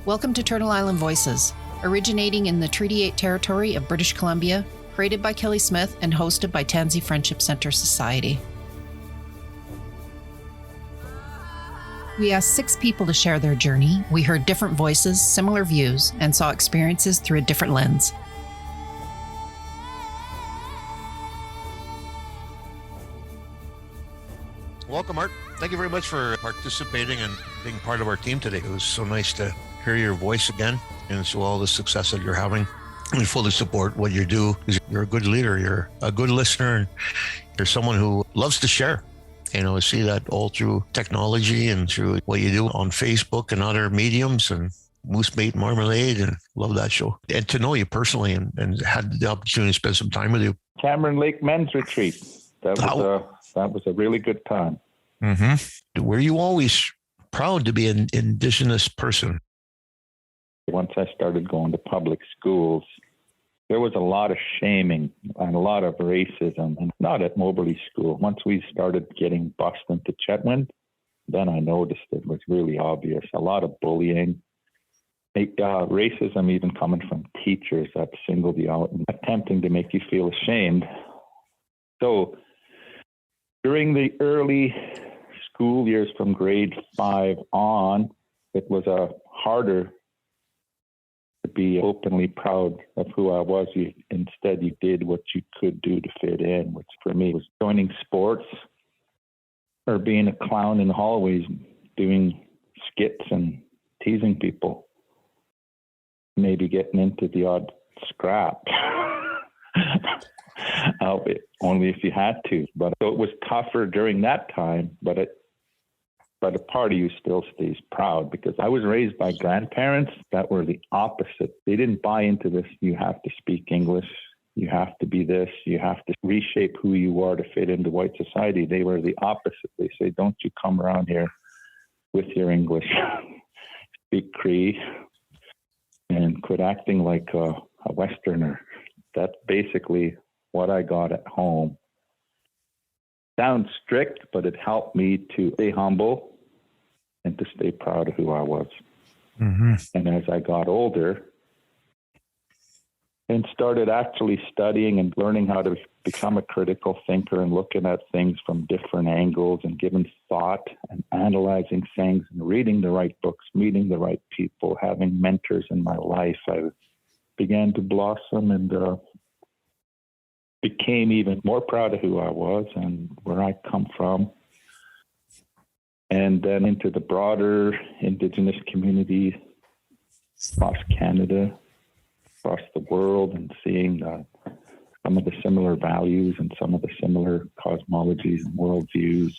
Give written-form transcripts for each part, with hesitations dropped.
Welcome to Turtle Island Voices, originating in the Treaty 8 territory of British Columbia, created by Kelly Smith and hosted by Tansy Friendship Center Society. We asked 6 people to share their journey. We heard different voices, similar views, and saw experiences through a different lens. Welcome, Art. Thank you very much for participating and being part of our team today. It was so nice to hear your voice again and so all the success that you're having. We fully support what you do. You're a good leader. You're a good listener. And you're someone who loves to share. You know, I see that all through technology and through what you do on Facebook and other mediums and Moose Bait Marmalade, and love that show. And to know you personally and had the opportunity to spend some time with you. Cameron Lake Men's Retreat. That was a really good time. Mm-hmm. Were you always proud to be an Indigenous person? Once I started going to public schools, there was a lot of shaming and a lot of racism, and not at Moberly School. Once we started getting bused into Chetwynd, then I noticed it was really obvious. A lot of bullying, racism even coming from teachers that singled you out and attempting to make you feel ashamed. So during the early school years from grade 5 on, it was harder to be openly proud of who I was. Instead, you did what you could do to fit in, which for me was joining sports or being a clown in the hallways, doing skits and teasing people, maybe getting into the odd scrap. Only if you had to. But so it was tougher during that time, but a part of you still stays proud, because I was raised by grandparents that were the opposite. They didn't buy into this. You have to speak English. You have to be this. You have to reshape who you are to fit into white society. They were the opposite. They say, don't you come around here with your English. Speak Cree and quit acting like a Westerner. That's basically what I got at home. Sounds strict, but it helped me to stay humble and to stay proud of who I was. Mm-hmm. And as I got older and started actually studying and learning how to become a critical thinker and looking at things from different angles and giving thought and analyzing things and reading the right books, meeting the right people, having mentors in my life, I began to blossom and became even more proud of who I was and where I come from. And then into the broader Indigenous community across Canada, across the world, and seeing some of the similar values and some of the similar cosmologies and worldviews.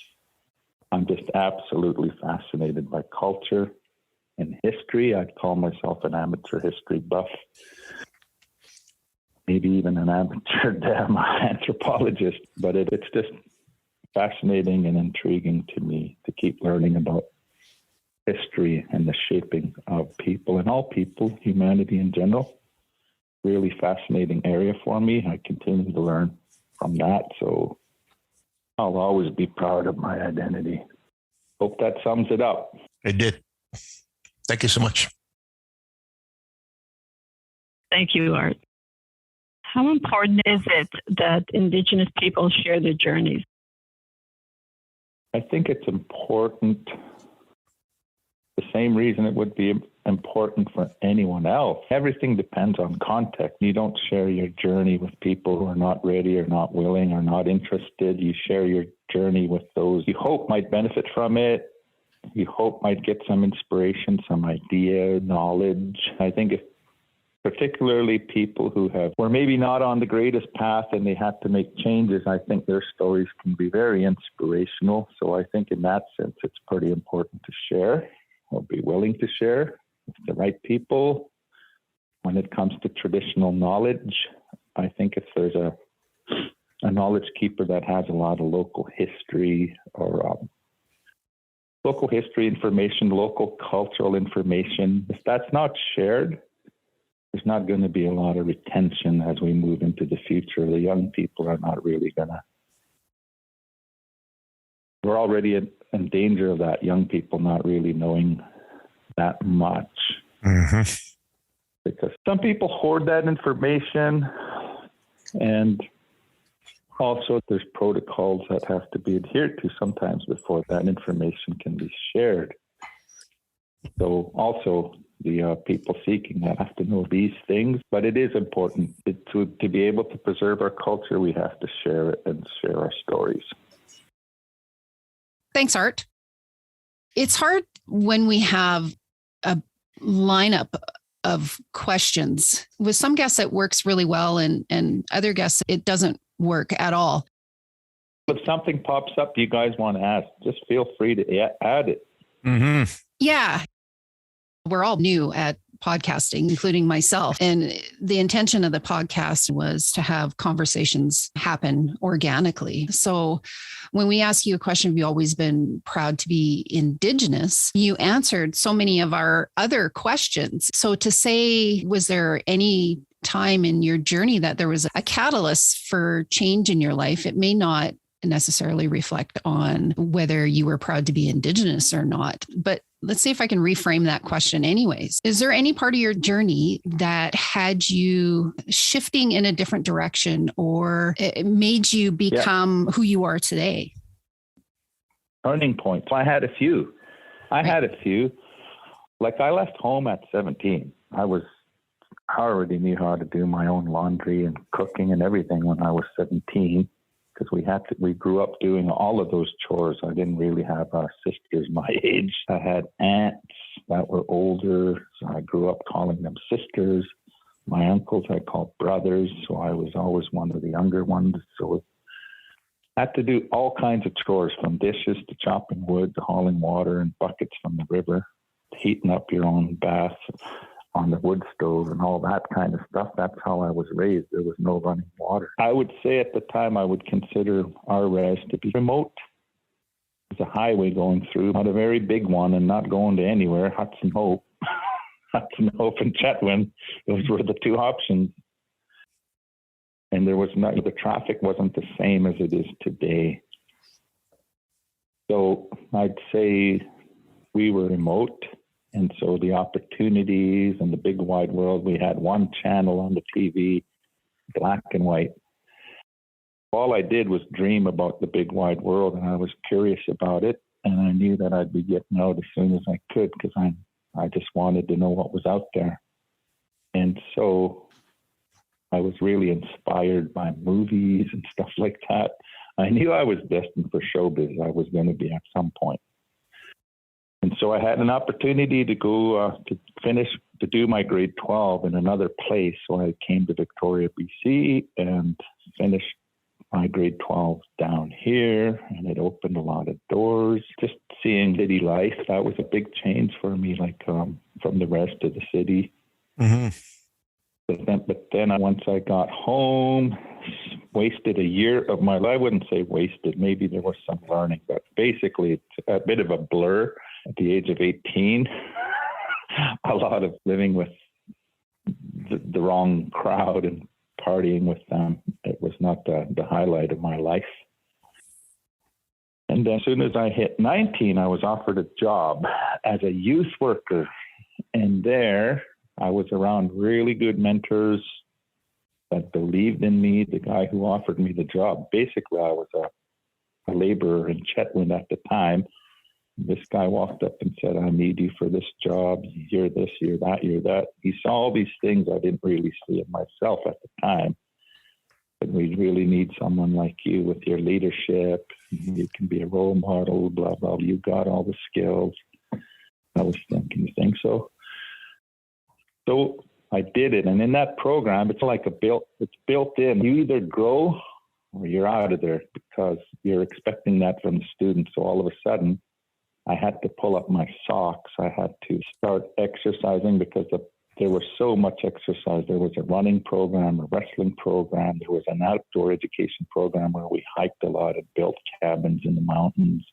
I'm just absolutely fascinated by culture and history. I'd call myself an amateur history buff. Maybe even an amateur anthropologist, but it's just fascinating and intriguing to me to keep learning about history and the shaping of people and all people, humanity in general. Really fascinating area for me. I continue to learn from that, so I'll always be proud of my identity. Hope that sums it up. It did. Thank you so much. Thank you, Art. How important is it that Indigenous people share their journeys? I think it's important, the same reason it would be important for anyone else. Everything depends on context. You don't share your journey with people who are not ready or not willing or not interested. You share your journey with those you hope might benefit from it. You hope might get some inspiration, some idea, knowledge. I think if particularly people who were maybe not on the greatest path and they had to make changes, I think their stories can be very inspirational. So I think in that sense, it's pretty important to share or be willing to share with the right people. When it comes to traditional knowledge, I think if there's a knowledge keeper that has a lot of local history or local history information, local cultural information, if that's not shared, there's not going to be a lot of retention as we move into the future. The young people are not really going to. We're already in danger of that, young people not really knowing that much Mm-hmm. Because some people hoard that information, and also there's protocols that have to be adhered to sometimes before that information can be shared. So also the people seeking that have to know these things, but it is important to be able to preserve our culture. We have to share it and share our stories. Thanks, Art. It's hard when we have a lineup of questions. With some guests, it works really well, and other guests, it doesn't work at all. If something pops up you guys want to ask, just feel free to add it. Mm-hmm. Yeah. We're all new at podcasting, including myself. And the intention of the podcast was to have conversations happen organically. So when we ask you a question, have you always been proud to be Indigenous? You answered so many of our other questions. So to say, was there any time in your journey that there was a catalyst for change in your life? It may not necessarily reflect on whether you were proud to be Indigenous or not. But let's see if I can reframe that question anyways. Is there any part of your journey that had you shifting in a different direction, or it made you become who you are today? Turning points. I had a few. Like I left home at 17. I already knew how to do my own laundry and cooking and everything when I was 17. Because we grew up doing all of those chores. I didn't really have sisters my age. I had aunts that were older, so I grew up calling them sisters. My uncles I called brothers, so I was always one of the younger ones. So I had to do all kinds of chores, from dishes to chopping wood to hauling water and buckets from the river, to heating up your own bath on the wood stove and all that kind of stuff. That's how I was raised. There was no running water. I would say at the time I would consider our res to be remote. There's a highway going through, not a very big one and not going to anywhere. Hudson Hope and Chetwynd, those were the two options. And the traffic wasn't the same as it is today. So I'd say we were remote. And so the opportunities and the big wide world, we had one channel on the TV, black and white. All I did was dream about the big wide world, and I was curious about it. And I knew that I'd be getting out as soon as I could, because I just wanted to know what was out there. And so I was really inspired by movies and stuff like that. I knew I was destined for showbiz. I was going to be at some point. And so I had an opportunity to go to do my grade 12 in another place. So I came to Victoria, BC, and finished my grade 12 down here. And it opened a lot of doors. Just seeing city life, that was a big change for me, like from the rest of the city. Mm-hmm. But then once I got home, wasted a year of my life. I wouldn't say wasted. Maybe there was some learning, but basically it's a bit of a blur. At the age of 18, a lot of living with the wrong crowd and partying with them. It was not the highlight of my life. And then as soon as I hit 19, I was offered a job as a youth worker. And there I was around really good mentors that believed in me. The guy who offered me the job, basically I was a laborer in Chetwynd at the time. This guy walked up and said, I need you for this job. You're this, you're that, you're that. He saw all these things I didn't really see in myself at the time. But we really need someone like you with your leadership. You can be a role model, blah, blah. You got all the skills. I was thinking, you think so? So I did it. And in that program, it's like it's built in. You either grow or you're out of there, because you're expecting that from the students. So all of a sudden, I had to pull up my socks. I had to start exercising, because there was so much exercise. There was a running program, a wrestling program. There was an outdoor education program where we hiked a lot and built cabins in the mountains.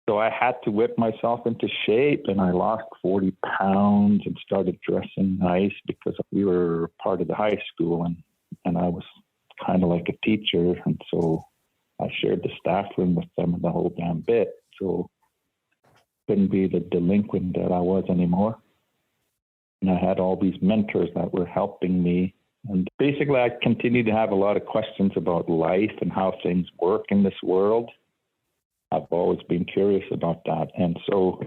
So I had to whip myself into shape, and I lost 40 pounds and started dressing nice, because we were part of the high school, and I was kind of like a teacher. And so I shared the staff room with them and the whole damn bit. So couldn't be the delinquent that I was anymore. And I had all these mentors that were helping me. And basically, I continued to have a lot of questions about life and how things work in this world. I've always been curious about that. And so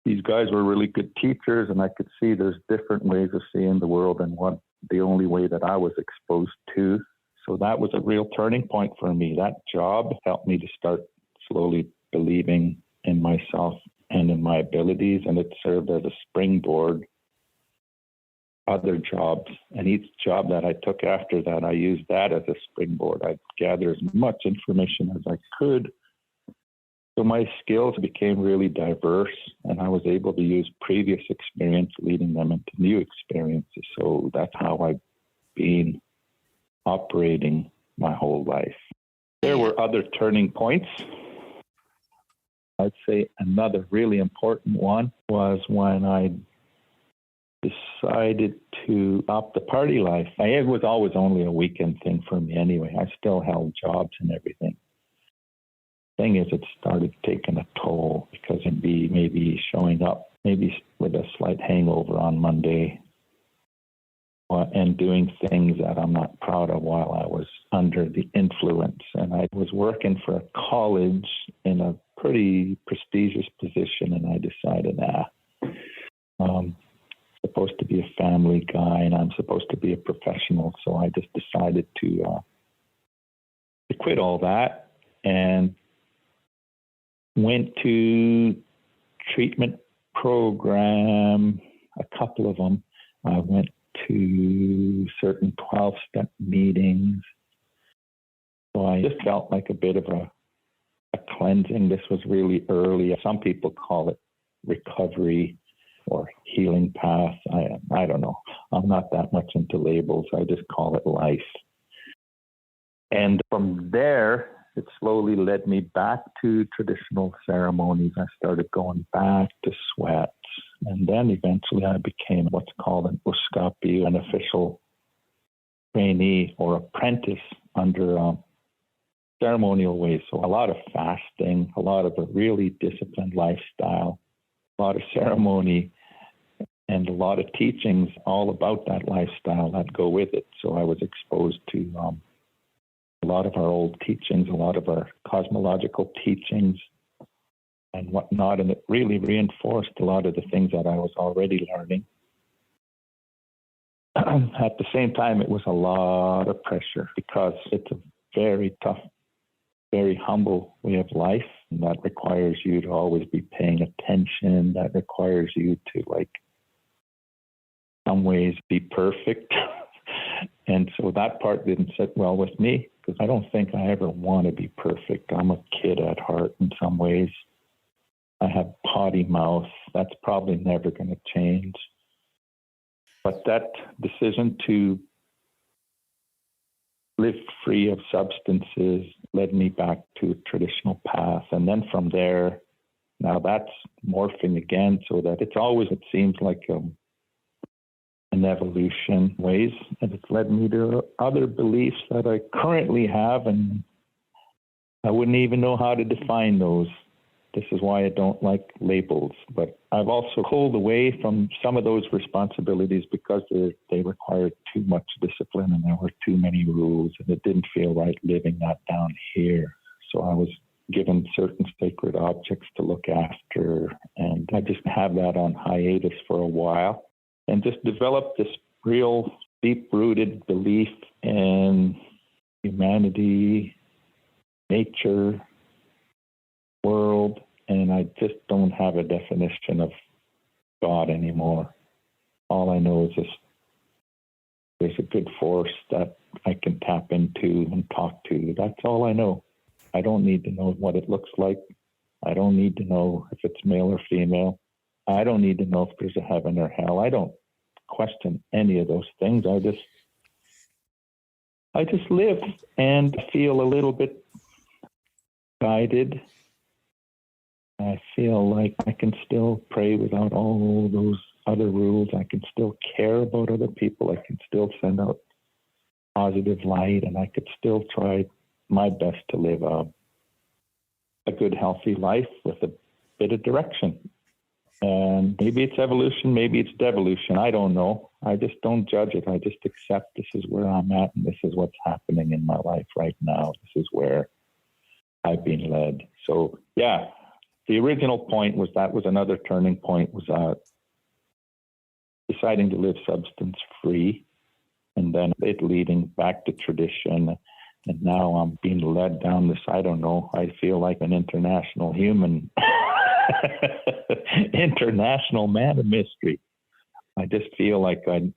these guys were really good teachers, and I could see there's different ways of seeing the world and what the only way that I was exposed to. So that was a real turning point for me. That job helped me to start slowly believing in myself and in my abilities, and it served as a springboard. Other jobs, and each job that I took after that, I used that as a springboard. I'd gather as much information as I could. So my skills became really diverse, and I was able to use previous experience, leading them into new experiences. So that's how I've been operating my whole life. There were other turning points. I'd say another really important one was when I decided to opt the party life. It was always only a weekend thing for me anyway. I still held jobs and everything. Thing is, it started taking a toll because it'd be maybe showing up maybe with a slight hangover on Monday and doing things that I'm not proud of while I was under the influence. And I was working for a college in a pretty prestigious position, and I decided, supposed to be a family guy and I'm supposed to be a professional. So I just decided to quit all that and went to treatment program, a couple of them. I went to certain 12-step meetings. So I just felt like a bit of a cleansing. This was really early. Some people call it recovery or healing path. I don't know. I'm not that much into labels. I just call it life. And from there, it slowly led me back to traditional ceremonies. I started going back to sweats. And then eventually I became what's called an uskapi, an official trainee or apprentice under ceremonial ways. So a lot of fasting, a lot of a really disciplined lifestyle, a lot of ceremony, and a lot of teachings all about that lifestyle that go with it. So I was exposed to a lot of our old teachings, a lot of our cosmological teachings and whatnot, and it really reinforced a lot of the things that I was already learning. At the same time, it was a lot of pressure because it's a very tough, very humble way of life, and that requires you to always be paying attention. That requires you to, like, some ways be perfect. And so that part didn't sit well with me because I don't think I ever want to be perfect. I'm a kid at heart in some ways. I have potty mouth. That's probably never going to change. But that decision to live free of substances led me back to a traditional path. And then from there, now that's morphing again so that it's always, it seems like an evolution ways. And it's led me to other beliefs that I currently have, and I wouldn't even know how to define those. This is why I don't like labels. But I've also pulled away from some of those responsibilities because they required too much discipline and there were too many rules, and it didn't feel right living that down here. So I was given certain sacred objects to look after, and I just have that on hiatus for a while and just developed this real deep-rooted belief in humanity, nature, world, and I just don't have a definition of God anymore. All I know is just there's a good force that I can tap into and talk to. That's all I know. I don't need to know what it looks like. I don't need to know if it's male or female. I don't need to know if there's a heaven or hell. I don't question any of those things. I just live and feel a little bit guided. I feel like I can still pray without all those other rules. I can still care about other people. I can still send out positive light, and I could still try my best to live a good, healthy life with a bit of direction. And maybe it's evolution, maybe it's devolution. I don't know. I just don't judge it. I just accept this is where I'm at and this is what's happening in my life right now. This is where I've been led. So, yeah, the original point was that was another turning point, was deciding to live substance free, and then it leading back to tradition. And now I'm being led down this, I don't know, I feel like an international human, international man of mystery. I just feel like I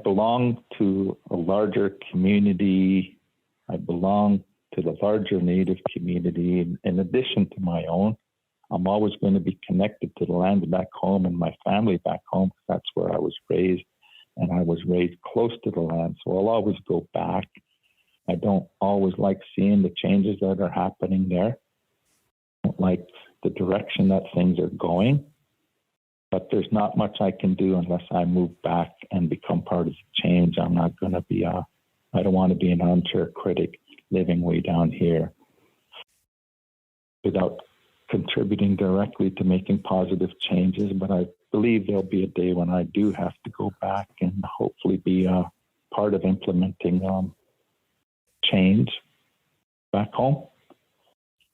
belong to a larger community. I belong to the larger Native community in addition to my own. I'm always going to be connected to the land back home and my family back home. That's where I was raised, and I was raised close to the land. So I'll always go back. I don't always like seeing the changes that are happening there. I don't like the direction that things are going. But there's not much I can do unless I move back and become part of the change. I'm not going to be I don't want to be an armchair critic living way down here without contributing directly to making positive changes. But I believe there'll be a day when I do have to go back and hopefully be part of implementing change back home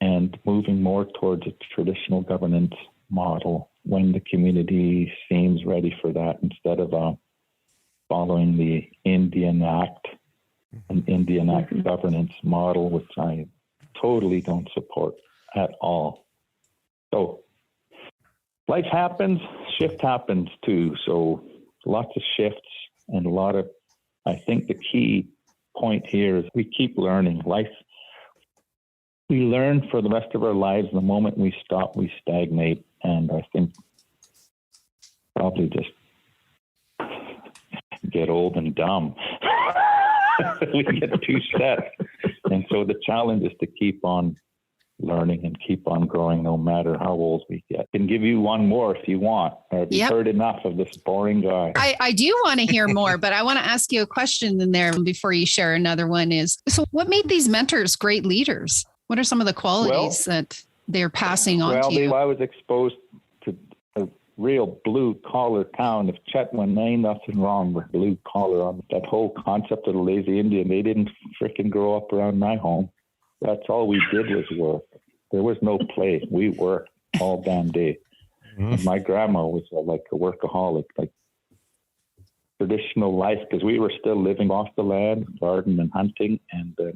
and moving more towards a traditional governance model when the community seems ready for that, instead of following the Indian Act, an Indian Act governance model, which I totally don't support at all. So life happens, shift happens too. So lots of shifts and I think the key point here is we keep learning. We learn for the rest of our lives. The moment we stop, we stagnate. And I think probably just get old and dumb. We get too set. And so the challenge is to keep on learning and keep on growing no matter how old we get. I can give you one more if you want. Have you heard enough of this boring guy? I do want to hear more, but I want to ask you a question in there before you share another one so what made these mentors great leaders? What are some of the qualities that they're passing on to you? I was exposed to a real blue-collar town. If Chetwynd, ain't nothing wrong with blue-collar. On that whole concept of the lazy Indian, they didn't freaking grow up around my home. That's all we did was work. There was no play. We worked all damn day. And my grandma was like a workaholic, like traditional life, because we were still living off the land, gardening and hunting, and then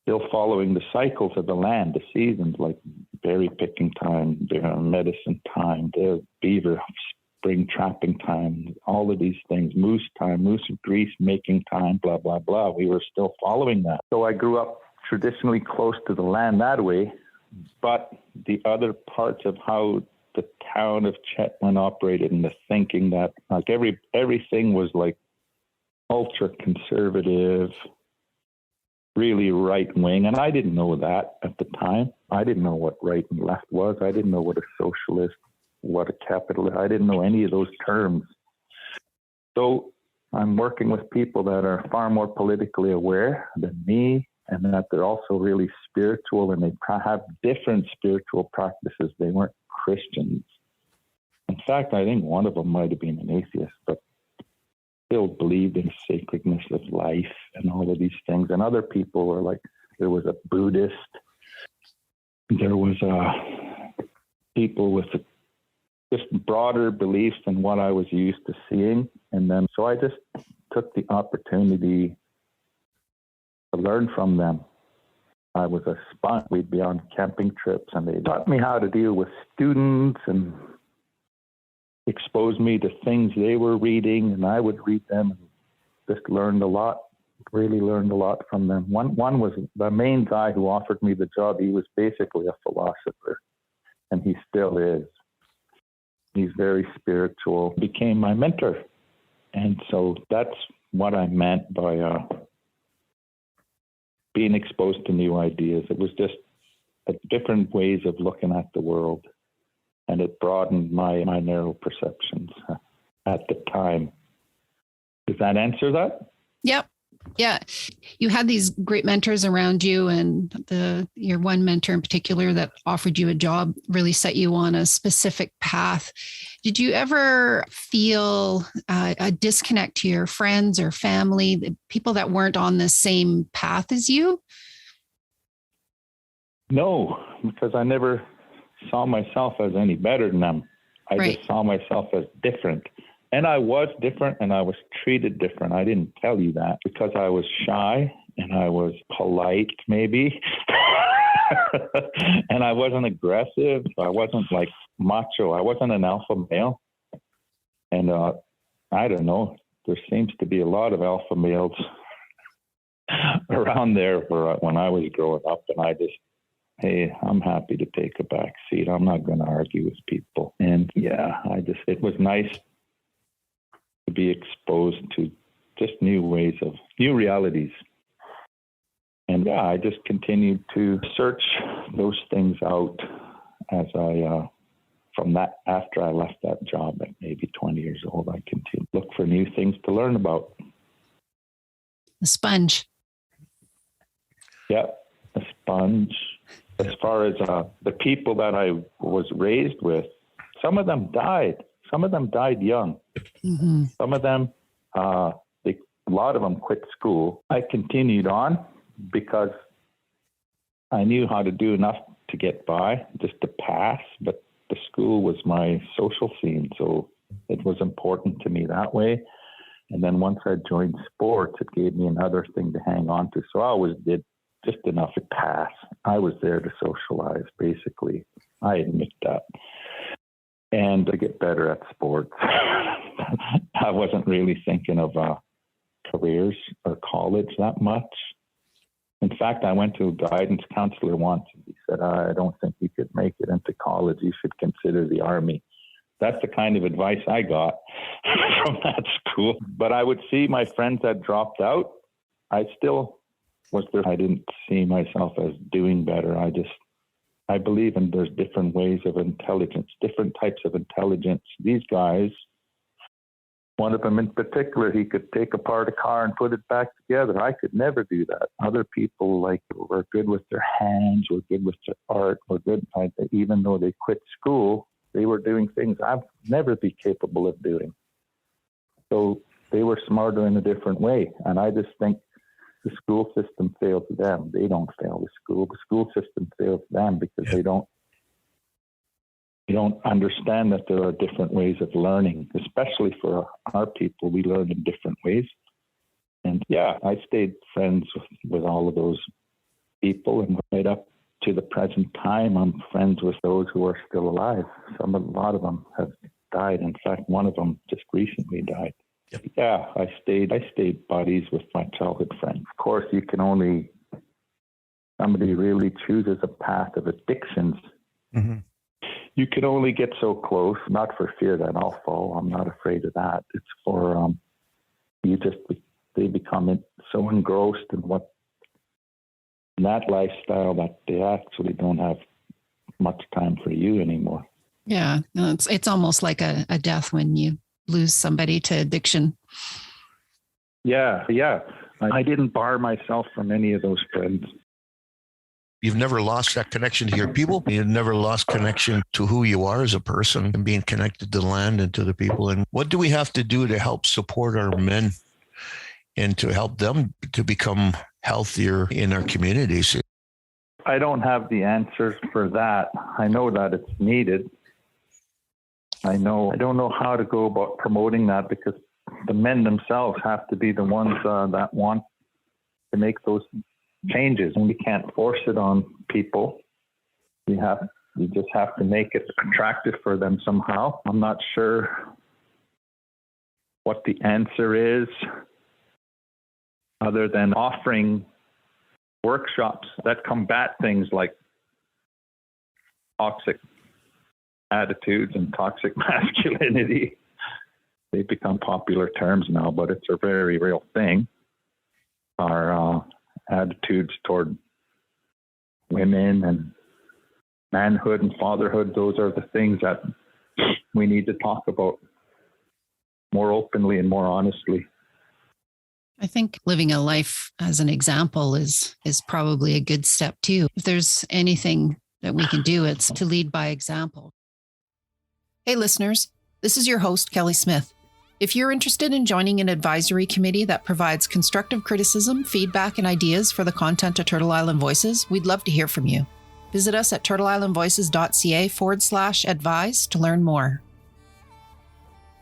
still following the cycles of the land, the seasons, like berry picking time, medicine time, the beaver spring trapping time, all of these things, moose time, moose grease making time, blah, blah, blah. We were still following that. So I grew up traditionally close to the land that way, but the other parts of how the town of Chetwynd operated and the thinking that like everything was like ultra conservative, really right wing. And I didn't know that at the time. I didn't know what right and left was. I didn't know what a socialist, what a capitalist, I didn't know any of those terms. So I'm working with people that are far more politically aware than me, and that they're also really spiritual, and they have different spiritual practices. They weren't Christians. In fact, I think one of them might have been an atheist, but still believed in sacredness of life and all of these things. And other people were like, there was a Buddhist, there was people with just broader beliefs than what I was used to seeing. And then, so I just took the opportunity to learn from them. I was a sponge. We'd be on camping trips, and they taught me how to deal with students and exposed me to things they were reading, and I would read them and just learned a lot, really learned a lot from them. One was the main guy who offered me the job. He was basically a philosopher, and he still is. He's very spiritual, became my mentor. And so that's what I meant by being exposed to new ideas. It was just different ways of looking at the world, and it broadened my narrow perceptions at the time. Does that answer that? Yep. Yeah. You had these great mentors around you, and your one mentor in particular that offered you a job really set you on a specific path. Did you ever feel a disconnect to your friends or family, the people that weren't on the same path as you? No, because I never saw myself as any better than them. I Right. just saw myself as different. And I was different, and I was treated different. I didn't tell you that because I was shy and I was polite, maybe. And I wasn't aggressive. I wasn't like macho. I wasn't an alpha male. And I don't know. There seems to be a lot of alpha males around there when I was growing up. And I just, hey, I'm happy to take a back seat. I'm not going to argue with people. And yeah, it was nice to be exposed to just new realities. And yeah, I just continued to search those things out as after I left that job at maybe 20 years old. I continued to look for new things to learn about. A sponge. Yeah, a sponge. As far as the people that I was raised with, some of them died. Some of them died young. Mm-hmm. Some of them, a lot of them quit school. I continued on because I knew how to do enough to get by, just to pass, but the school was my social scene, so it was important to me that way. And then once I joined sports, it gave me another thing to hang on to. So I always did just enough to pass. I was there to socialize, basically. I admit that. And to get better at sports. I wasn't really thinking of careers or college that much. In fact, I went to a guidance counselor once, and he said, I don't think you could make it into college. You should consider the Army. That's the kind of advice I got from that school. But I would see my friends that dropped out. I still was there. I didn't see myself as doing better. I believe in there's different ways of intelligence, different types of intelligence. These guys, one of them in particular, he could take apart a car and put it back together. I could never do that. Other people were good with their hands, were good with their art, were good. Even though they quit school, they were doing things I'd never be capable of doing. So they were smarter in a different way. And I just think the school system failed them. They don't fail the school. The school system fails them because they don't understand that there are different ways of learning, especially for our people. We learn in different ways. And yeah, I stayed friends with all of those people, and right up to the present time, I'm friends with those who are still alive. A lot of them have died. In fact, one of them just recently died. Yep. Yeah, I stayed buddies with my childhood friends. Of course, somebody really chooses a path of addictions. Mm-hmm. You can only get so close, not for fear that I'll fall. I'm not afraid of that. It's for, they become so engrossed in that lifestyle that they actually don't have much time for you anymore. Yeah, no, it's almost like a death when you lose somebody to addiction. Yeah. I didn't bar myself from any of those friends. You've never lost that connection to your people. You've never lost connection to who you are as a person and being connected to the land and to the people. And what do we have to do to help support our men and to help them to become healthier in our communities? I don't have the answers for that. I know that it's needed. I don't know how to go about promoting that because the men themselves have to be the ones that want to make those changes, and we can't force it on people. You just have to make it attractive for them somehow. I'm not sure what the answer is other than offering workshops that combat things like toxic attitudes and toxic masculinity. They become popular terms now, but it's a very real thing. Our attitudes toward women and manhood and fatherhood, those are the things that we need to talk about more openly and more honestly. I think living a life as an example is probably a good step too. If there's anything that we can do, it's to lead by example. Hey listeners, this is your host, Kelly Smith. If you're interested in joining an advisory committee that provides constructive criticism, feedback, and ideas for the content of Turtle Island Voices, we'd love to hear from you. Visit us at turtleislandvoices.ca/advise to learn more.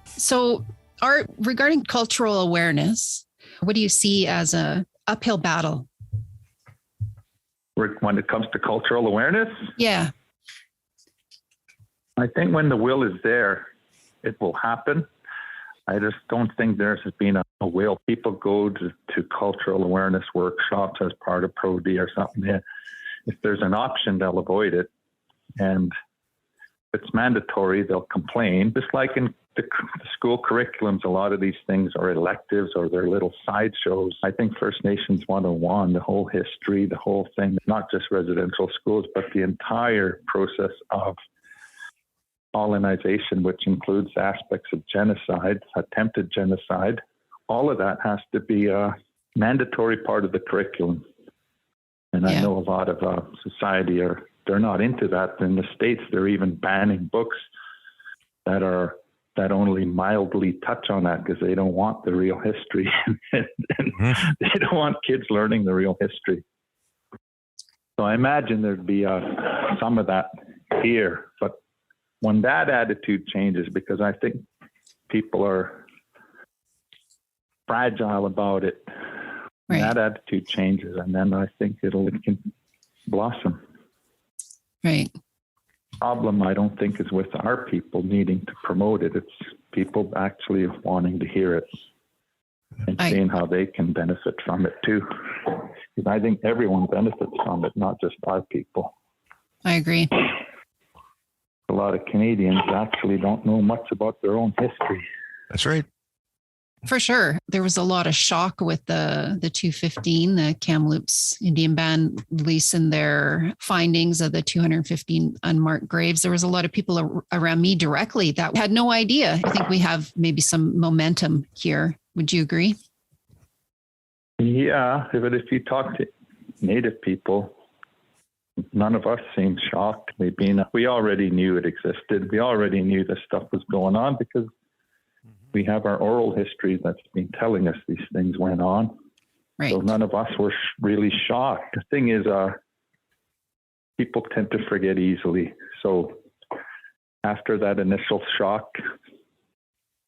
So, regarding cultural awareness, what do you see as a uphill battle? When it comes to cultural awareness? Yeah. I think when the will is there, it will happen. I just don't think there's been a will. People go to cultural awareness workshops as part of Pro-D or something. If there's an option, they'll avoid it. And if it's mandatory, they'll complain. Just like in the school curriculums, a lot of these things are electives or they're little sideshows. I think First Nations 101, the whole history, the whole thing, not just residential schools, but the entire process of colonization, which includes aspects of genocide, attempted genocide, all of that has to be a mandatory part of the curriculum. And I know a lot of society they're not into that. In the States, they're even banning books that only mildly touch on that because they don't want the real history. They don't want kids learning the real history. So I imagine there'd be some of that here. But when that attitude changes, because I think people are fragile about it, right. That attitude changes, and then I think it can blossom. Right. Problem, I don't think, is with our people needing to promote it. It's people actually wanting to hear it and seeing how they can benefit from it too. Because I think everyone benefits from it, not just our people. I agree. A lot of Canadians actually don't know much about their own history. That's right. For sure. There was a lot of shock with the 215, the Kamloops Indian Band releasing their findings of the 215 unmarked graves. There was a lot of people around me directly that had no idea. I think we have maybe some momentum here. Would you agree? Yeah, but if you talk to Native people, none of us seem shocked. We already knew it existed. We already knew this stuff was going on because we have our oral history that's been telling us these things went on. Right. So none of us were really shocked. The thing is, people tend to forget easily. So after that initial shock,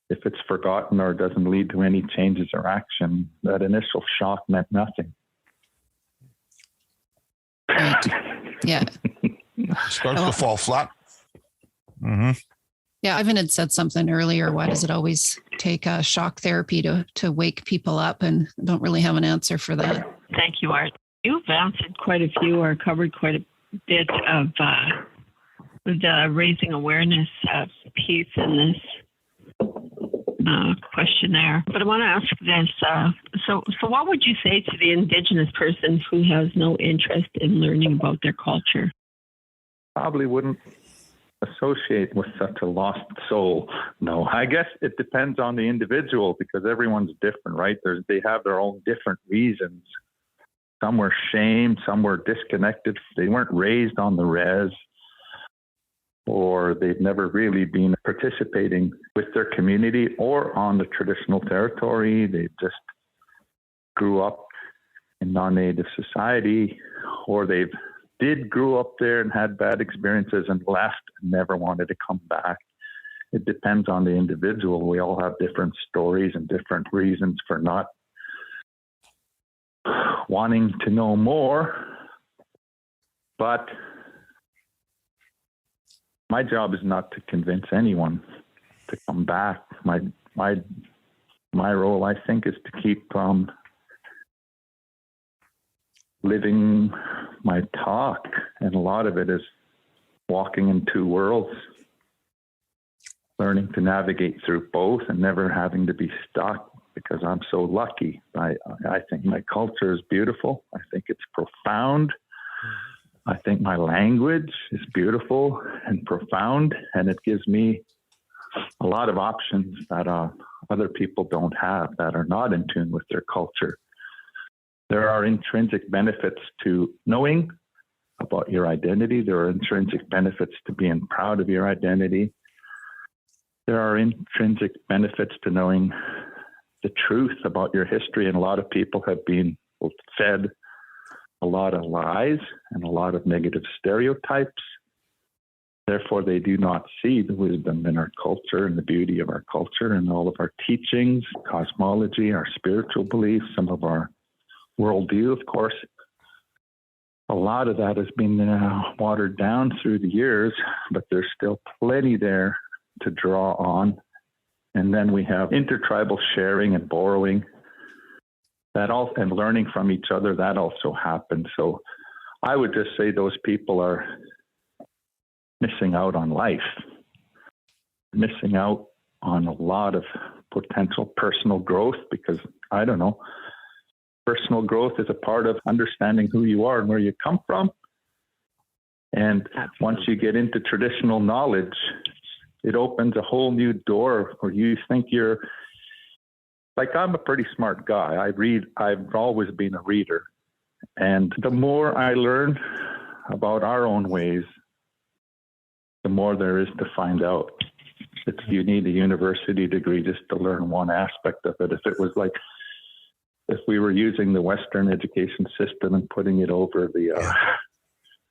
if it's forgotten or doesn't lead to any changes or action, that initial shock meant nothing. Right. Yeah. Starts to fall flat. Mm-hmm. Yeah, Ivan had said something earlier. Why does it always take shock therapy to wake people up? And I don't really have an answer for that. Thank you, Art. You've answered quite a few or covered quite a bit of the raising awareness piece in this questionnaire. But I want to ask this. So what would you say to the Indigenous person who has no interest in learning about their culture? Probably wouldn't associate with such a lost soul. No, I guess it depends on the individual because everyone's different, right? They have their own different reasons. Some were shamed, some were disconnected. They weren't raised on the res, or they've never really been participating with their community or on the traditional territory. They just grew up in non-native society, or they grew up there and had bad experiences and left and never wanted to come back. It depends on the individual. We all have different stories and different reasons for not wanting to know more. But my job is not to convince anyone to come back. My role, I think, is to keep living my talk, and a lot of it is walking in two worlds, learning to navigate through both and never having to be stuck, because I'm so lucky. I think my culture is beautiful. I think it's profound. I think my language is beautiful and profound, and it gives me a lot of options that other people don't have, that are not in tune with their culture. There are intrinsic benefits to knowing about your identity. There are intrinsic benefits to being proud of your identity. There are intrinsic benefits to knowing the truth about your history. And a lot of people have been fed a lot of lies and a lot of negative stereotypes. Therefore, they do not see the wisdom in our culture and the beauty of our culture and all of our teachings, cosmology, our spiritual beliefs, some of our worldview, of course. A lot of that has been watered down through the years, but there's still plenty there to draw on. And then we have intertribal sharing and borrowing, and learning from each other. That also happens. So I would just say those people are missing out on life, missing out on a lot of potential personal growth, because I don't know, personal growth is a part of understanding who you are and where you come from. And once you get into traditional knowledge, it opens a whole new door where you think you're, like, I'm a pretty smart guy. I read, I've always been a reader. And the more I learn about our own ways, the more there is to find out. You need a university degree just to learn one aspect of it. If it was like, if we were using the Western education system and putting it over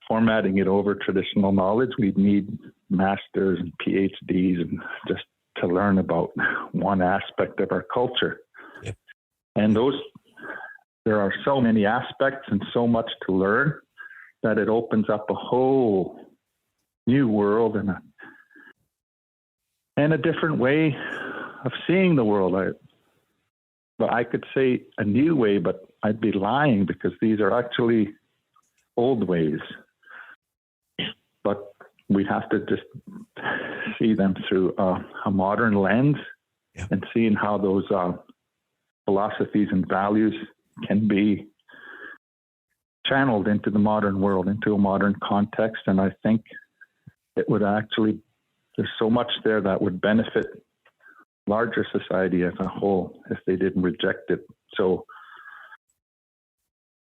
formatting it over traditional knowledge, we'd need masters and PhDs and just to learn about one aspect of our culture. Yep. And there are so many aspects and so much to learn that it opens up a whole new world and a different way of seeing the world. But I could say a new way, but I'd be lying, because these are actually old ways. But we have to just see them through a modern lens, and seeing how those philosophies and values can be channeled into the modern world, into a modern context. And I think it would actually, there's so much there that would benefit larger society as a whole if they didn't reject it. So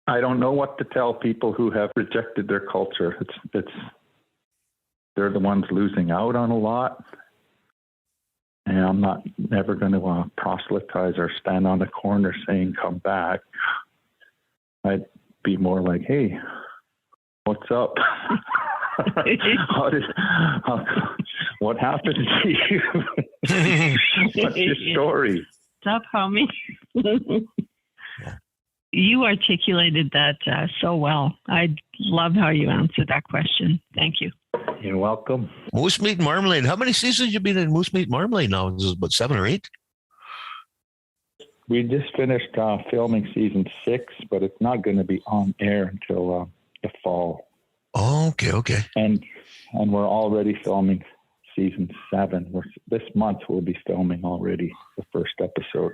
I don't know what to tell people who have rejected their culture. They're the ones losing out on a lot. And I'm never going to proselytize or stand on a corner saying, come back. I'd be more like, hey, what's up? What happened to you? What's your story? Stop, homie. You articulated that so well. I love how you answered that question. Thank you. You're welcome. Moose Meat Marmalade. How many seasons have you been in Moose Meat Marmalade now? Is it about 7 or 8? We just finished filming season 6, but it's not going to be on air until the fall. Oh, okay. And we're already filming season 7. This month we'll be filming already the first episode.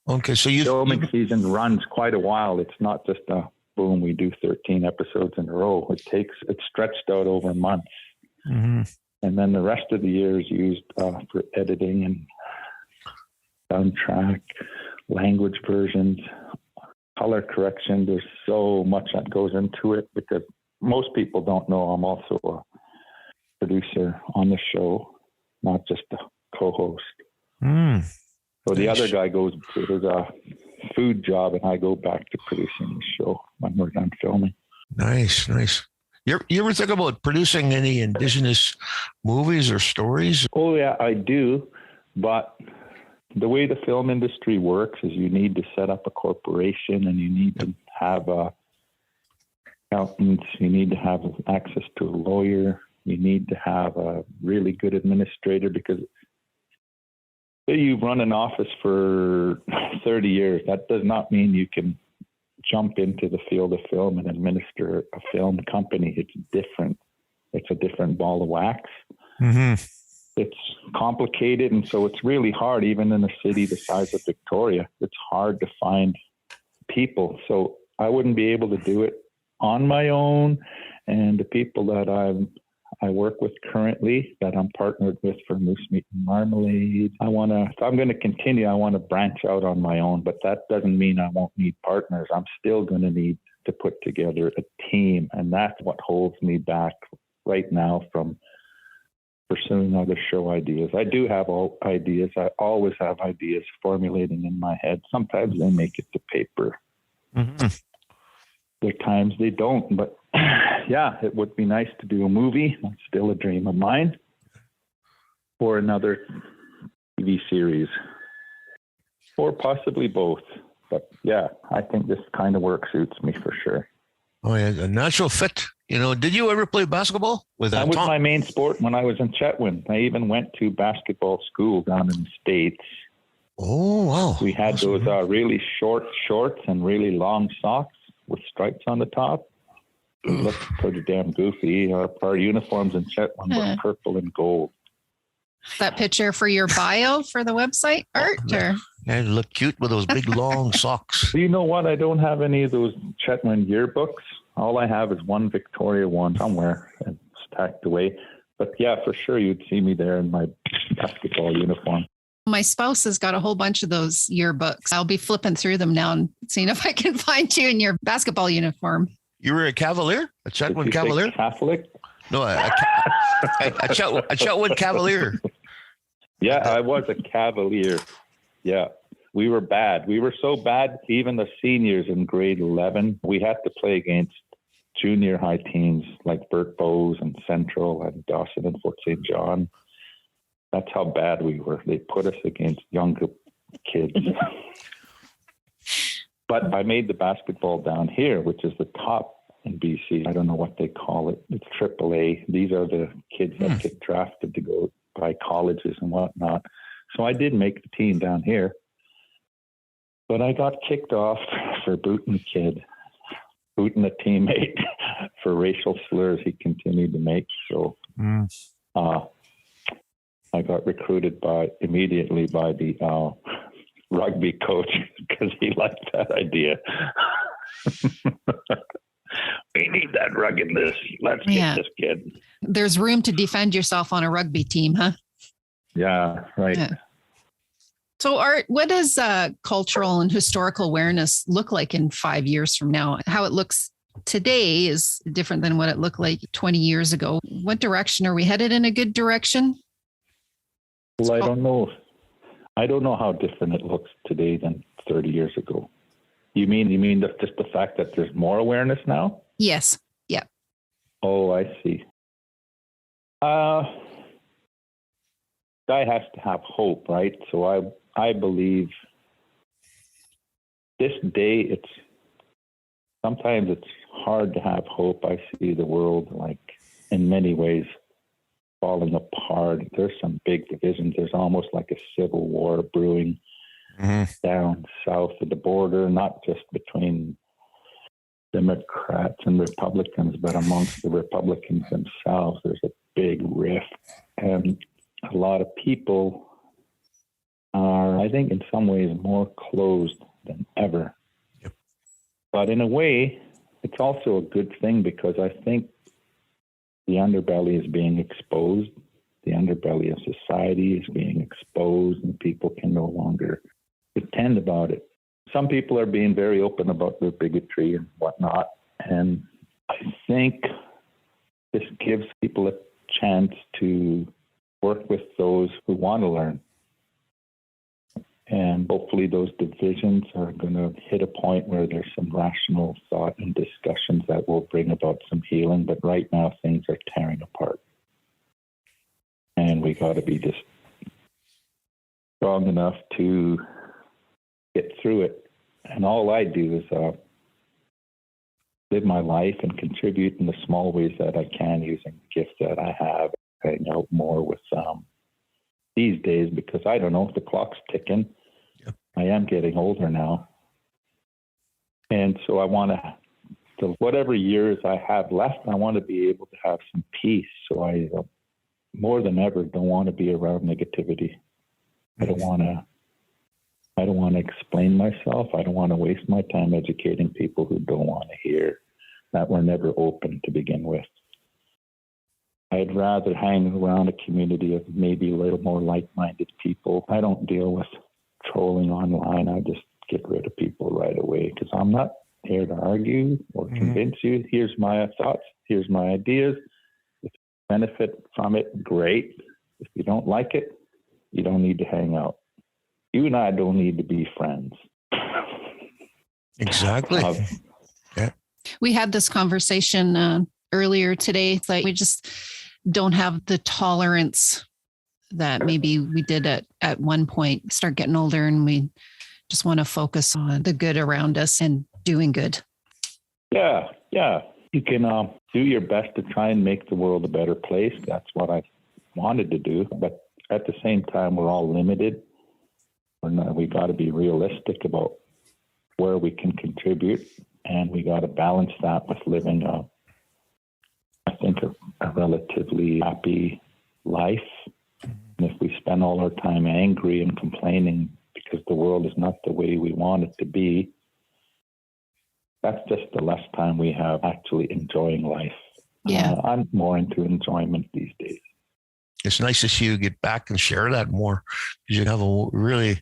Okay, so filming season runs quite a while. It's not just a boom, we do 13 episodes in a row. It's stretched out over months. Mm-hmm. And then the rest of the year is used for editing and soundtrack, language versions, color correction. There's so much that goes into it, because most people don't know I'm also a producer on the show, not just a co-host. So the other guy goes to his food job, and I go back to producing the show when we're done filming. Nice. You ever think about producing any Indigenous movies or stories? Oh, yeah, I do. But the way the film industry works is you need to set up a corporation, and you need to have accountants. You need to have access to a lawyer. You need to have a really good administrator, because say you've run an office for 30 years, that does not mean you can jump into the field of film and administer a film company. It's different. It's a different ball of wax. Mm-hmm. It's complicated. And so it's really hard, even in a city the size of Victoria, it's hard to find people. So I wouldn't be able to do it on my own. And the people that I work with currently that I'm partnered with for Moose Meat and Marmalade. If I'm going to continue, I want to branch out on my own, but that doesn't mean I won't need partners. I'm still going to need to put together a team, and that's what holds me back right now from pursuing other show ideas. I do have ideas. I always have ideas formulating in my head. Sometimes they make it to paper. Mm-hmm. There are times they don't, but yeah, it would be nice to do a movie. That's still a dream of mine. Or another TV series. Or possibly both. But yeah, I think this kind of work suits me for sure. Oh yeah, a natural fit. Did you ever play basketball with that? That was my main sport when I was in Chetwynd. I even went to basketball school down in the States. Oh, wow. We had those really short shorts and really long socks with stripes on the top. It looked pretty damn goofy. Our uniforms in Chetwynd were purple and gold. That picture for your bio for the website, Art? Yeah, it looked cute with those big long socks. You know what? I don't have any of those Chetwynd yearbooks. All I have is one Victoria one somewhere and stacked away. But yeah, for sure, you'd see me there in my basketball uniform. My spouse has got a whole bunch of those yearbooks. I'll be flipping through them now and seeing if I can find you in your basketball uniform. You were a Cavalier? A Chetwynd Cavalier? Catholic? No, a Chetwynd Cavalier. Yeah, I was a Cavalier. Yeah. We were bad. We were so bad, even the seniors in grade 11, we had to play against junior high teams like Burt Bowes and Central and Dawson and Fort St. John. That's how bad we were. They put us against younger kids. But I made the basketball down here, which is the top in BC. I don't know what they call it. It's AAA. These are the kids that get drafted to go by colleges and whatnot. So I did make the team down here. But I got kicked off for booting a kid, booting a teammate for racial slurs he continued to make. So I got recruited immediately by the rugby coach because he liked that idea. We need that ruggedness. Let's get this kid. There's room to defend yourself on a rugby team, huh? Yeah, right. Yeah. So, Art, what does cultural and historical awareness look like in 5 years from now? How it looks today is different than what it looked like 20 years ago. What direction are we headed in? A good direction? Well, I don't know. I don't know how different it looks today than 30 years ago. You mean just the fact that there's more awareness now? Yes. Yeah. Oh, I see. Guy has to have hope, right? So I believe this day sometimes it's hard to have hope. I see the world like in many ways falling apart. There's some big divisions. There's almost like a civil war brewing down south of the border, not just between Democrats and Republicans, but amongst the Republicans themselves. There's a big rift. And a lot of people are, I think, in some ways more closed than ever. Yep. But in a way, it's also a good thing because I think the underbelly is being exposed. The underbelly of society is being exposed, and people can no longer pretend about it. Some people are being very open about their bigotry and whatnot. And I think this gives people a chance to work with those who want to learn. And hopefully those divisions are going to hit a point where there's some rational thought and discussions that will bring about some healing. But right now, things are tearing apart. And we got to be just strong enough to get through it. And all I do is live my life and contribute in the small ways that I can using the gifts that I have. Hang out more with these days because I don't know if the clock's ticking. Yep. I am getting older now. And so I want to, whatever years I have left, I want to be able to have some peace. So I, more than ever, don't want to be around negativity. I don't want to explain myself. I don't want to waste my time educating people who don't want to hear, that were never open to begin with. I'd rather hang around a community of maybe a little more like-minded people. I don't deal with trolling online. I just get rid of people right away because I'm not here to argue or convince you. Here's my thoughts. Here's my ideas. If you benefit from it, great. If you don't like it, you don't need to hang out. You and I don't need to be friends. Exactly. Yeah. We had this conversation earlier today. It's like we just don't have the tolerance that maybe we did at one point. Start getting older and we just want to focus on the good around us and doing good. Yeah. You can do your best to try and make the world a better place. That's what I wanted to do. But at the same time, we're all limited. We got to be realistic about where we can contribute, and we got to balance that with living a relatively happy life. And if we spend all our time angry and complaining because the world is not the way we want it to be, that's just the less time we have actually enjoying life. Yeah. I'm more into enjoyment these days. It's nice to see you get back and share that more, because you have a really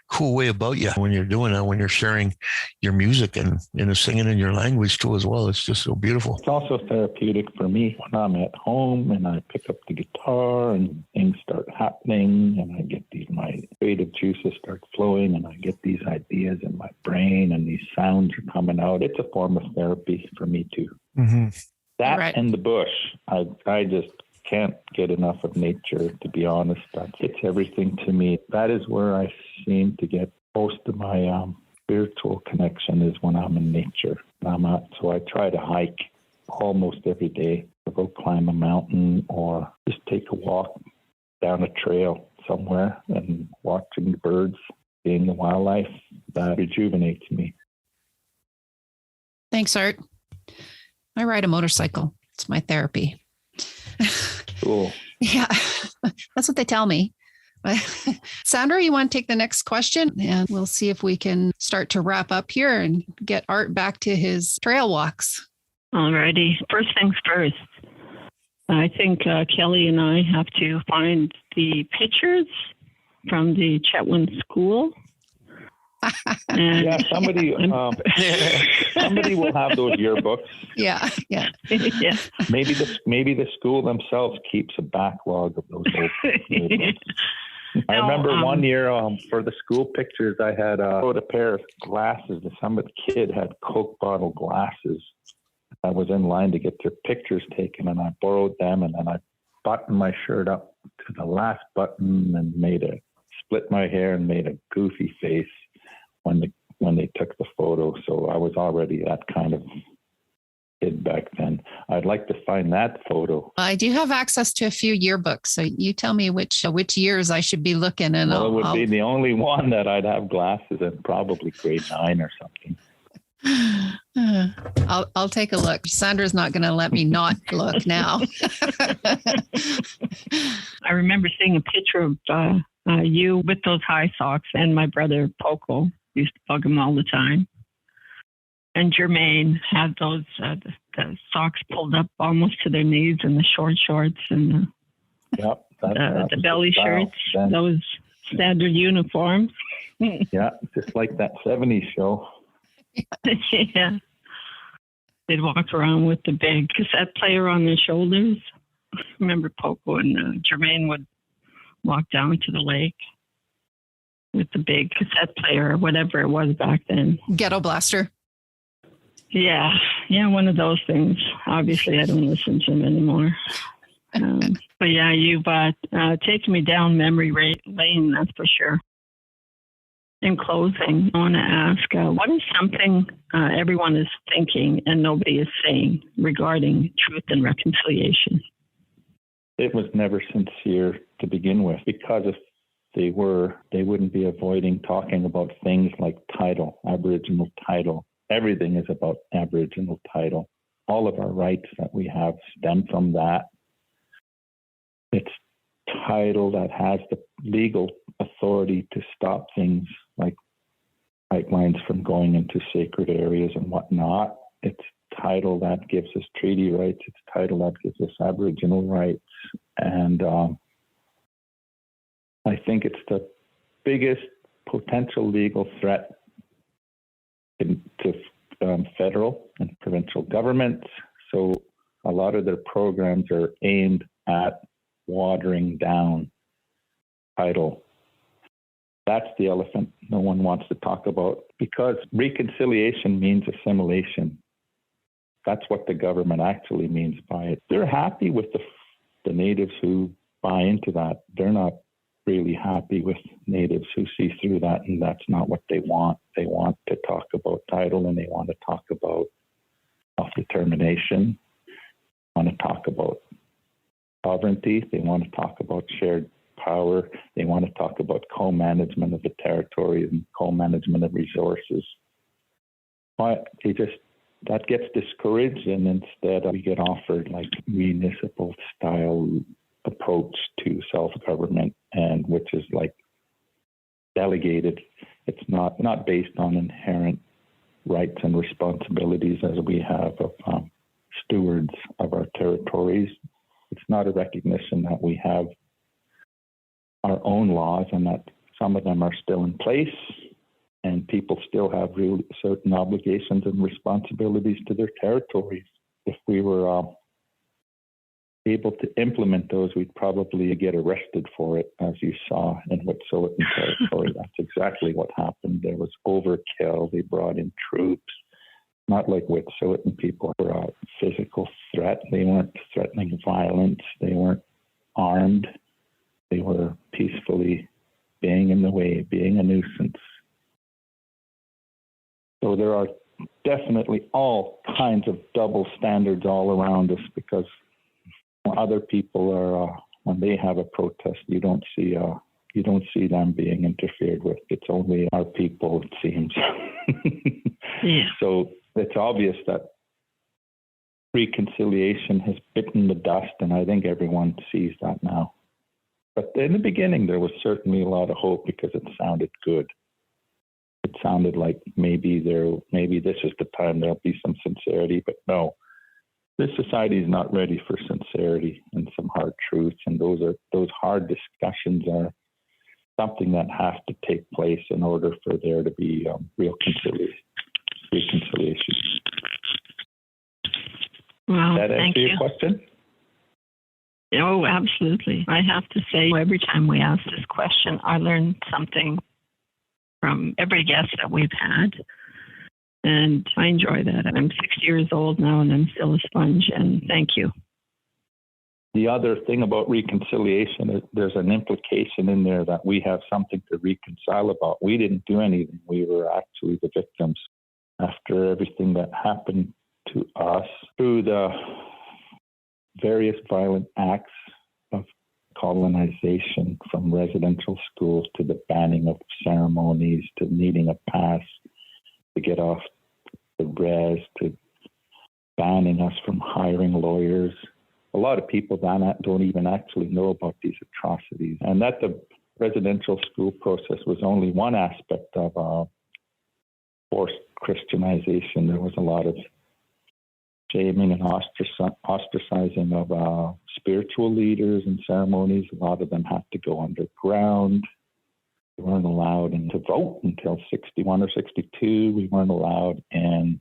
cool way about you when you're doing it, when you're sharing your music and singing in your language too as well. It's just so beautiful. It's also therapeutic for me when I'm at home and I pick up the guitar and things start happening and I get my creative juices start flowing and I get these ideas in my brain and these sounds are coming out. It's a form of therapy for me too. Mm-hmm. That Right. and the bush. I just can't get enough of nature, to be honest. It's everything to me. That is where I seem to get most of my spiritual connection is when I'm in nature. So I try to hike almost every day, or go climb a mountain or just take a walk down a trail somewhere and watching the birds, seeing the wildlife. That rejuvenates me. Thanks, Art. I ride a motorcycle. It's my therapy. Cool. Yeah, that's what they tell me. Sandra, you want to take the next question and we'll see if we can start to wrap up here and get Art back to his trail walks. Alrighty. First things first. I think Kelly and I have to find the pictures from the Chetwynd School. And Yeah, somebody will have those yearbooks. Yeah. yeah. Maybe the school themselves keeps a backlog of those old yearbooks. I remember one year for the school pictures, I had a pair of glasses. Some kid had Coke bottle glasses. I was in line to get their pictures taken, and I borrowed them, and then I buttoned my shirt up to the last button and split my hair and made a goofy face when they took the photo. So I was already that kind of kid back then. I'd like to find that photo. I do have access to a few yearbooks, so you tell me which years I should be looking. And it would be the only one that I'd have glasses in, probably grade 9 or something. I'll take a look. Sandra's not going to let me not look now. I remember seeing a picture of you with those high socks, and my brother Poco used to bug him all the time. And Jermaine had those the socks pulled up almost to their knees and the short shorts and the belly shirts, those standard uniforms. Yeah, just like that 70s show. Yeah. They'd walk around with the big cassette player on their shoulders. Remember Poco and Jermaine would walk down to the lake with the big cassette player or whatever it was back then. Ghetto Blaster. Yeah, one of those things. Obviously, I don't listen to them anymore. But yeah, you've taken me down memory lane, that's for sure. In closing, I want to ask, what is something everyone is thinking and nobody is saying regarding truth and reconciliation? It was never sincere to begin with, because if they were, they wouldn't be avoiding talking about things like title, Aboriginal title. Everything is about Aboriginal title. All of our rights that we have stem from that. It's title that has the legal authority to stop things like pipelines from going into sacred areas and whatnot. It's title that gives us treaty rights. It's title that gives us Aboriginal rights. And I think it's the biggest potential legal threat to federal and provincial governments. So a lot of their programs are aimed at watering down title. That's the elephant no one wants to talk about, because reconciliation means assimilation. That's what the government actually means by it. They're happy with the natives who buy into that. They're not really happy with natives who see through that, and that's not what they want. They want to talk about title, and they want to talk about self-determination. They want to talk about sovereignty. They want to talk about shared power. They want to talk about co-management of the territory and co-management of resources. But that gets discouraged, and instead we get offered like municipal style approach to self-government, and which is like delegated. It's not based on inherent rights and responsibilities as we have of stewards of our territories. It's not a recognition that we have our own laws and that some of them are still in place, and people still have certain obligations and responsibilities to their territories. If we were able to implement those, we'd probably get arrested for it, as you saw in Wet'suwet'en territory. That's exactly what happened. There was overkill. They brought in troops. Not like Wet'suwet'en people were a physical threat. They weren't threatening violence. They weren't armed. They were peacefully being in the way, being a nuisance. So there are definitely all kinds of double standards all around us, because other people are, when they have a protest, you don't see them being interfered with. It's only our people, it seems. Yeah. So it's obvious that reconciliation has bitten the dust, and I think everyone sees that now. But in the beginning, there was certainly a lot of hope, because it sounded good. It sounded like maybe this is the time there'll be some sincerity, but no. This society is not ready for sincerity and some hard truths, and those hard discussions are something that has to take place in order for there to be real reconciliation. Well, Does that thank answer you. your question? Oh, absolutely. I have to say, every time we ask this question, I learn something from every guest that we've had. And I enjoy that. I'm 60 years old now, and I'm still a sponge, and thank you. The other thing about reconciliation is there's an implication in there that we have something to reconcile about. We didn't do anything. We were actually the victims. After everything that happened to us through the various violent acts of colonization, from residential schools to the banning of ceremonies to needing a pass to get off the res, to banning us from hiring lawyers. A lot of people don't even actually know about these atrocities. And that the residential school process was only one aspect of forced Christianization. There was a lot of shaming and ostracizing of spiritual leaders and ceremonies. A lot of them had to go underground. We weren't allowed to vote until 61 or 62. We weren't allowed in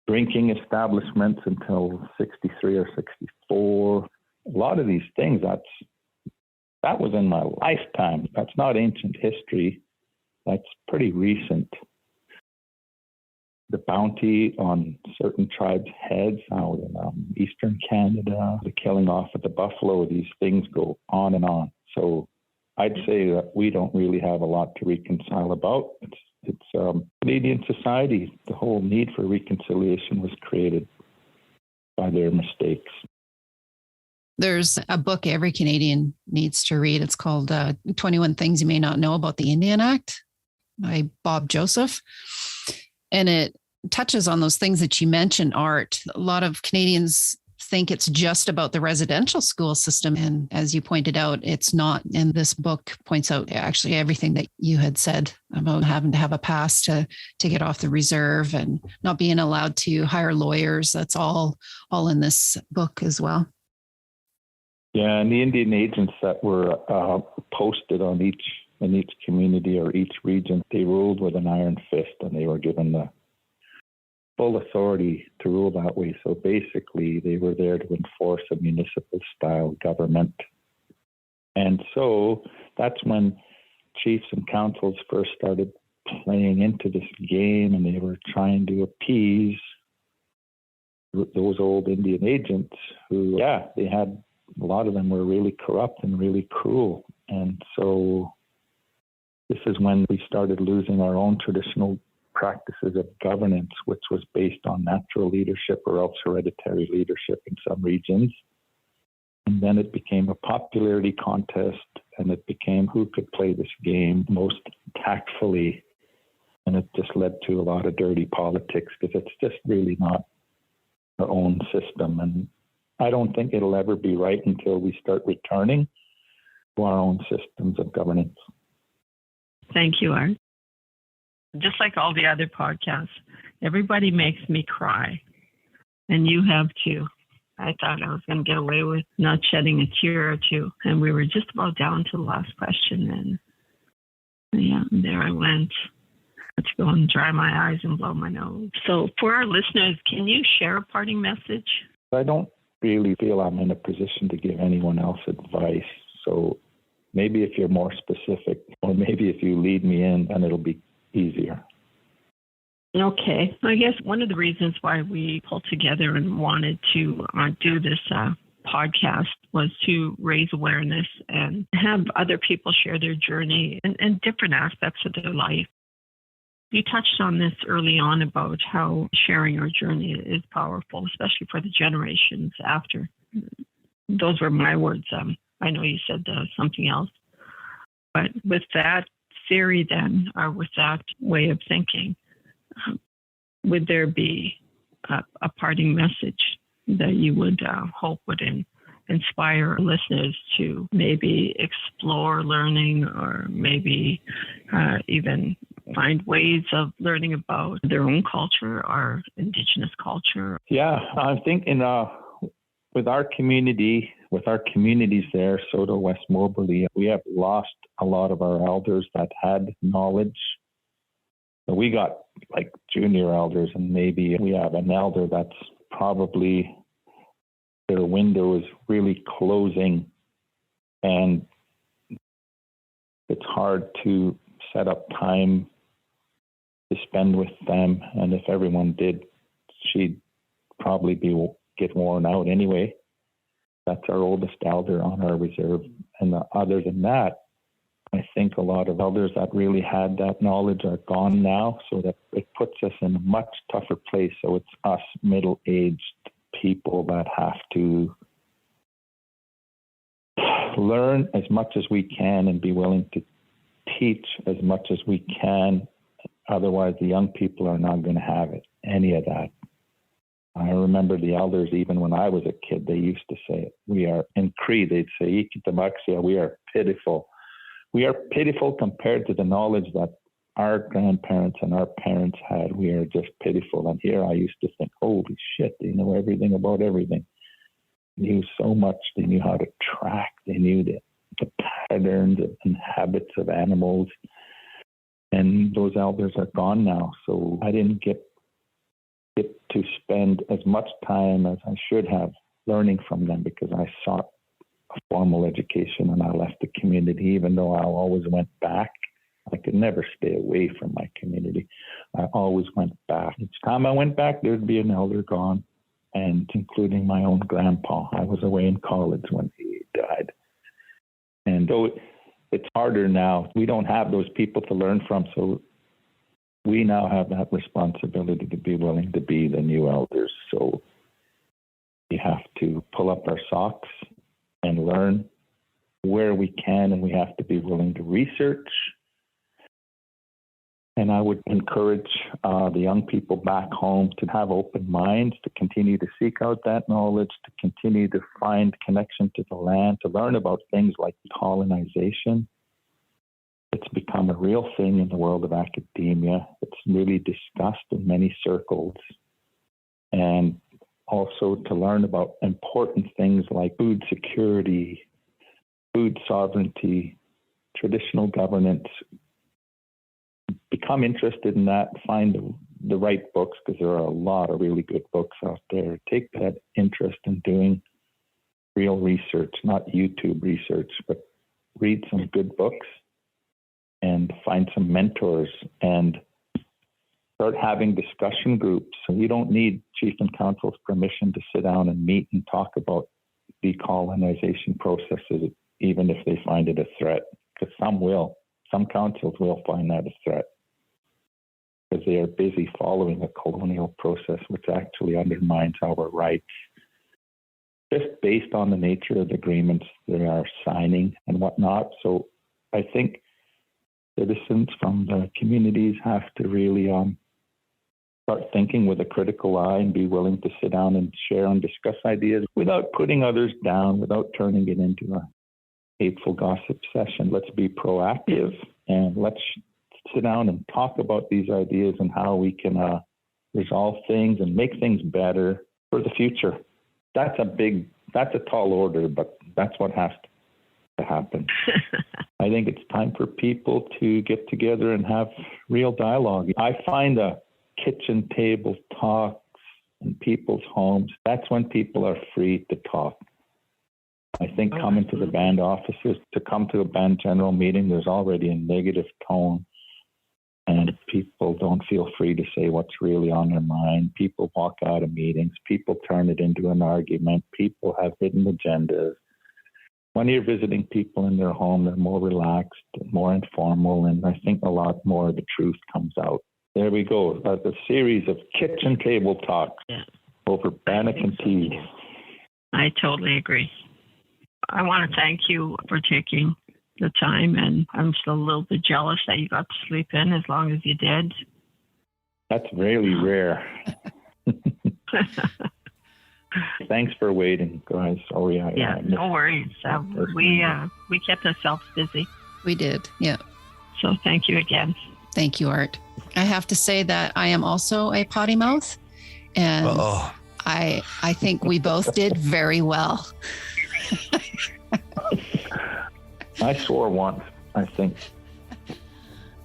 drinking establishments until 63 or 64. A lot of these things, that was in my lifetime. That's not ancient history. That's pretty recent. The bounty on certain tribes' heads out in Eastern Canada, the killing off of the buffalo, these things go on and on. So I'd say that we don't really have a lot to reconcile about. It's Canadian society. The whole need for reconciliation was created by their mistakes. There's a book every Canadian needs to read. It's called 21 Things You May Not Know About the Indian Act by Bob Joseph. And it touches on those things that you mentioned, Art. A lot of Canadians think it's just about the residential school system. And as you pointed out, it's not. And this book points out actually everything that you had said about having to have a pass to get off the reserve and not being allowed to hire lawyers. That's all in this book as well. Yeah, and the Indian agents that were posted in each community or each region, they ruled with an iron fist, and they were given the full authority to rule that way. So basically, they were there to enforce a municipal-style government. And so that's when chiefs and councils first started playing into this game, and they were trying to appease those old Indian agents who, they had, a lot of them were really corrupt and really cruel. And so this is when we started losing our own traditional practices of governance, which was based on natural leadership or else hereditary leadership in some regions. And then it became a popularity contest, and it became who could play this game most tactfully. And it just led to a lot of dirty politics because it's just really not our own system. And I don't think it'll ever be right until we start returning to our own systems of governance. Thank you, Art. Just like all the other podcasts, everybody makes me cry. And you have too. I thought I was going to get away with not shedding a tear or two. And we were just about down to the last question. And there I went. I had to go and dry my eyes and blow my nose. So for our listeners, can you share a parting message? I don't really feel I'm in a position to give anyone else advice. So maybe if you're more specific, or maybe if you lead me in, then it'll be easier. Okay. I guess one of the reasons why we pulled together and wanted to do this podcast was to raise awareness and have other people share their journey and different aspects of their life. You touched on this early on about how sharing our journey is powerful, especially for the generations after. Those were my words. I know you said something else. But with that theory then, or with that way of thinking, would there be a parting message that you would hope would inspire listeners to maybe explore learning, or maybe even find ways of learning about their own culture or Indigenous culture? Yeah, I think with our communities there, Soto, West Moberly, we have lost a lot of our elders that had knowledge. So we got like junior elders, and maybe we have an elder that's probably their window is really closing, and it's hard to set up time to spend with them. And if everyone did, she'd probably get worn out anyway. That's our oldest elder on our reserve. And other than that, I think a lot of elders that really had that knowledge are gone now, so that it puts us in a much tougher place. So it's us middle-aged people that have to learn as much as we can and be willing to teach as much as we can. Otherwise, the young people are not going to have any of that. I remember the elders, even when I was a kid, they used to say it. We are, in Cree, they'd say, "Ikitamaxia," we are pitiful. We are pitiful compared to the knowledge that our grandparents and our parents had. We are just pitiful. And here I used to think, holy shit, they know everything about everything. They knew so much. They knew how to track. They knew the patterns and habits of animals. And those elders are gone now. So I didn't get to spend as much time as I should have learning from them, because I sought a formal education and I left the community, even though I always went back. I could never stay away from my community. I always went back. Each time I went back, there'd be an elder gone, and including my own grandpa. I was away in college when he died. And though it's harder now, we don't have those people to learn from, so we now have that responsibility to be willing to be the new elders. So we have to pull up our socks and learn where we can, and we have to be willing to research And I would encourage the young people back home to have open minds, to continue to seek out that knowledge, to continue to find connection to the land, to learn about things like colonization. It's become a real thing in the world of academia. It's really discussed in many circles. And also to learn about important things like food security, food sovereignty, traditional governance. Become interested in that, find the right books, because there are a lot of really good books out there. Take that interest in doing real research, not YouTube research, but read some good books and find some mentors and start having discussion groups. So you don't need Chief and Council's permission to sit down and meet and talk about decolonization processes, even if they find it a threat, because some will. Some councils will find that a threat because they are busy following a colonial process which actually undermines our rights, just based on the nature of the agreements they are signing and whatnot. So I think citizens from the communities have to really start thinking with a critical eye and be willing to sit down and share and discuss ideas without putting others down, without turning it into a hateful gossip session. Let's be proactive and let's sit down and talk about these ideas and how we can resolve things and make things better for the future. That's a tall order, but that's what has to happen. I think it's time for people to get together and have real dialogue. I find the kitchen table talks in people's homes, that's when people are free to talk. I think coming to the band offices, to come to a band general meeting, there's already a negative tone and people don't feel free to say what's really on their mind. People walk out of meetings. People turn it into an argument. People have hidden agendas. When you're visiting people in their home, they're more relaxed, more informal, and I think a lot more of the truth comes out. There we go. A series of kitchen table talks over bannock and tea. I totally agree. I want to thank you for taking the time, and I'm still a little bit jealous that you got to sleep in as long as you did. That's really rare. Thanks for waiting, guys. Oh, yeah. No worries. We kept ourselves busy. We did, yeah. So thank you again. Thank you, Art. I have to say that I am also a potty mouth, and I think we both did very well. I swore once, I think.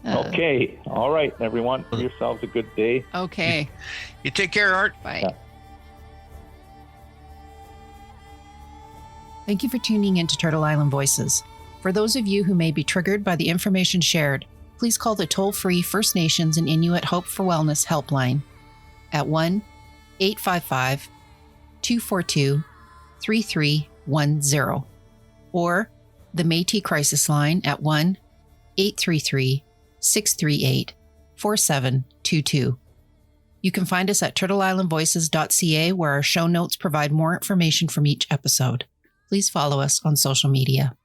Okay. All right, everyone. Have yourselves a good day. Okay. You take care, Art. Bye. Yeah. Thank you for tuning in to Turtle Island Voices. For those of you who may be triggered by the information shared, please call the toll-free First Nations and Inuit Hope for Wellness helpline at 1-855-242-3310 or the Metis crisis line at 1-833-638-4722. You can find us at turtleislandvoices.ca, where our show notes provide more information from each episode. Please follow us on social media.